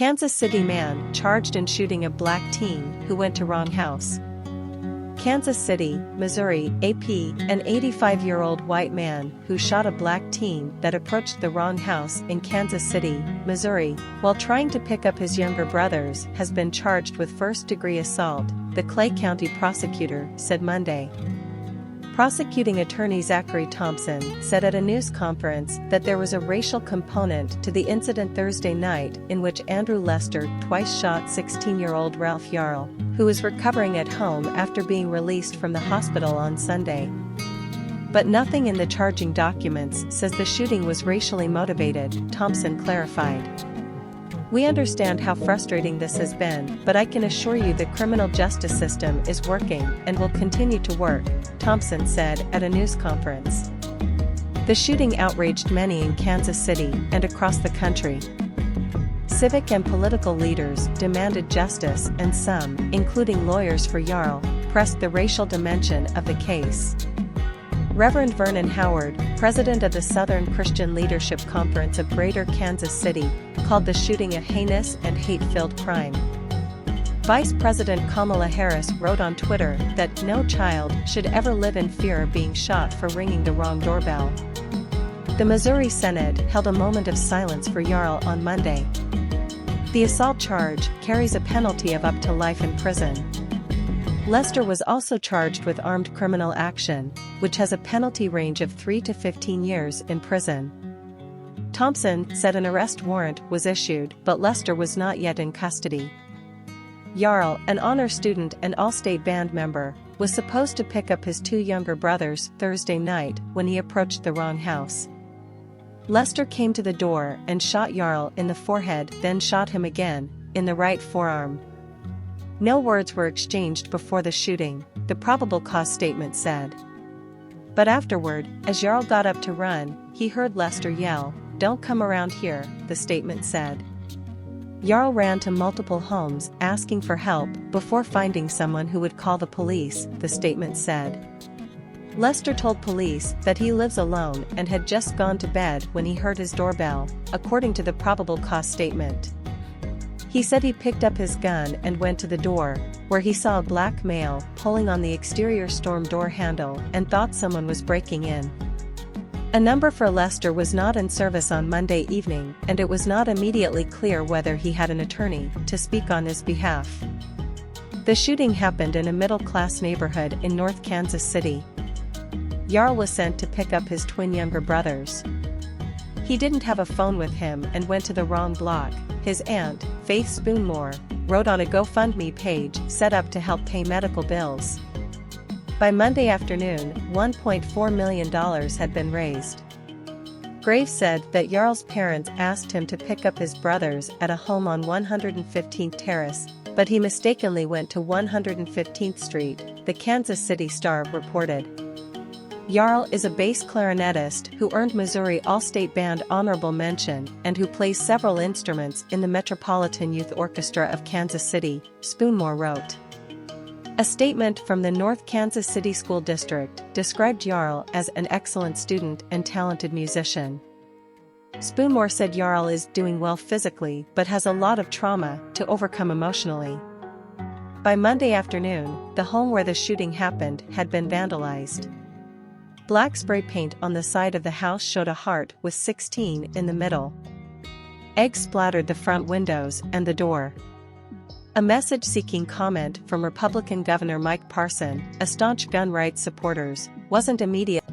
Kansas City man charged in shooting a black teen who went to wrong house. Kansas City, Missouri, AP, an 85-year-old white man who shot a black teen that approached the wrong house in Kansas City, Missouri, while trying to pick up his younger brothers has been charged with first-degree assault, the Clay County prosecutor said Monday. Prosecuting Attorney Zachary Thompson said at a news conference that there was a racial component to the incident Thursday night in which Andrew Lester twice shot 16-year-old Ralph Yarl, who was recovering at home after being released from the hospital on Sunday. But nothing in the charging documents says the shooting was racially motivated, Thompson clarified. "We understand how frustrating this has been, but I can assure you the criminal justice system is working and will continue to work," Thompson said at a news conference. The shooting outraged many in Kansas City and across the country. Civic and political leaders demanded justice, and some, including lawyers for Yarl, pressed the racial dimension of the case. Reverend Vernon Howard, president of the Southern Christian Leadership Conference of Greater Kansas City, called the shooting a heinous and hate-filled crime. Vice President Kamala Harris wrote on Twitter that no child should ever live in fear of being shot for ringing the wrong doorbell. The Missouri Senate held a moment of silence for Yarl on Monday. The assault charge carries a penalty of up to life in prison. Lester was also charged with armed criminal action, which has a penalty range of 3 to 15 years in prison. Thompson said an arrest warrant was issued, but Lester was not yet in custody. Yarl, an honor student and all-state band member, was supposed to pick up his two younger brothers Thursday night when he approached the wrong house. Lester came to the door and shot Yarl in the forehead, then shot him again, in the right forearm. No words were exchanged before the shooting, the probable cause statement said. But afterward, as Yarl got up to run, he heard Lester yell, "Don't come around here," the statement said. Yarl ran to multiple homes asking for help before finding someone who would call the police, the statement said. Lester told police that he lives alone and had just gone to bed when he heard his doorbell, according to the probable cause statement. He said he picked up his gun and went to the door, where he saw a black male pulling on the exterior storm door handle and thought someone was breaking in. A number for Lester was not in service on Monday evening, and it was not immediately clear whether he had an attorney to speak on his behalf. The shooting happened in a middle-class neighborhood in North Kansas City. Yarl was sent to pick up his twin younger brothers. He didn't have a phone with him and went to the wrong block, his aunt, Faith Spoonmore, wrote on a GoFundMe page set up to help pay medical bills. By Monday afternoon, $1.4 million had been raised. Graves said that Yarl's parents asked him to pick up his brothers at a home on 115th Terrace, but he mistakenly went to 115th Street, the Kansas City Star reported. Yarl is a bass clarinetist who earned Missouri All-State Band honorable mention and who plays several instruments in the Metropolitan Youth Orchestra of Kansas City, Spoonmore wrote. A statement from the North Kansas City School District described Yarl as an excellent student and talented musician. Spoonmore said Yarl is doing well physically but has a lot of trauma to overcome emotionally. By Monday afternoon, the home where the shooting happened had been vandalized. Black spray paint on the side of the house showed a heart with 16 in the middle. Eggs splattered the front windows and the door. A message seeking comment from Republican Governor Mike Parson, a staunch gun rights supporters, wasn't immediate.